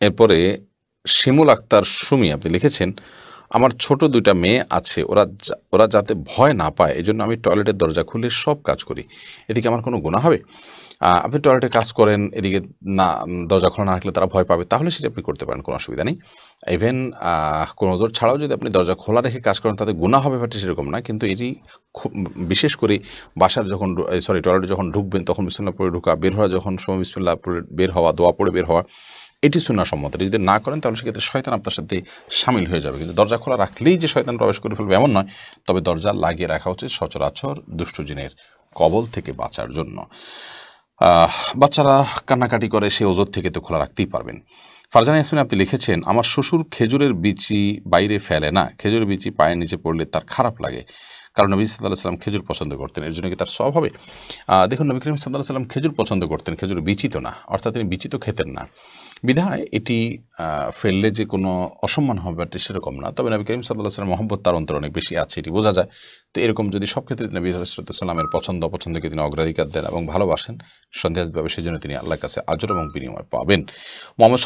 এরপরে শিমুল আক্তার সুমি আপনি লিখেছেন, আমার ছোট 2টা মেয়ে আছে, ওরা যাতে ভয় না পায় এজন্য আমি টয়লেটের দরজা খুলে সব কাজ করি, এদিকে আমার কোনো গুনাহ হবে? আপনি টয়লেটে কাজ করেন, এদিকে না দরজা খোলা না রাখলে তারা ভয় পাবে, তাহলে সেটা আপনি করতে পারেন, কোনো অসুবিধা নেই। ইভেন কোনো ওজোর ছাড়াও যদি আপনি দরজা খোলা রেখে কাজ করেন তাতে গুনাহ হবে ব্যাপারটা সেরকম না, কিন্তু এটি খুব বিশেষ করে বাসার যখন টয়লেটে যখন ঢুকবেন তখন বিসমিল্লাহ পড়ে ঢোকা, বের হওয়া যখন সময় বিসমিল্লাহ পড়ে বের হওয়া, দোয়া পড়ে বের হওয়া, এটি সুন্নাহসম্মত। যদি না করেন তাহলে সেক্ষেত্রে শয়তান আপনার সাথে শামিল হয়ে যাবে। কিন্তু দরজা খোলা রাখলেই যে শয়তান প্রবেশ করে ফেলবে এমন নয়, তবে দরজা লাগিয়ে রাখা উচিত সচরাচর দুষ্ট জিনের কবল থেকে বাঁচার জন্য। বাচ্চারা কান্নাকাটি করে, সে ওজোর থেকে তো খোলা রাখতেই পারবেন। ফারজানা ইয়াসমিন আপনি লিখেছেন, আমার শ্বশুর খেজুরের বিচি বাইরে ফেলে না, খেজুরের বিচি পায়ের নিচে পড়লে তার খারাপ লাগে, কারণ নবী সাল্লাল্লাহু আলাইহি ওয়াসাল্লাম খেজুর পছন্দ করতেন, এর জন্য কি তার সওয়াব হবে? দেখুন, নবী করিম সাল্লাল্লাহু আলাইহি ওয়াসাল্লাম খেজুর পছন্দ করতেন, খেজুর বিচি তো না, অর্থাৎ তিনি বিচি তো খেতেন না, বিধায় এটি ফেললে যে কোনো অসম্মান হবে সেরকম না। তবে নবী করিম সাল্লাল্লাহু আলাইহি ওয়াসাল্লাম মহব্বত তার অন্তরে অনেক বেশি আছে, এটি বোঝা যায়। তো এরকম যদি সব ক্ষেত্রে নবী সাল্লামের পছন্দ অপছন্দকে তিনি অগ্রাধিকার দেন এবং ভালোবাসেন সন্দেহভাবে, সেজন্য তিনি আল্লাহর কাছে আজর এবং বিনিময় পাবেন। মোহাম্মদ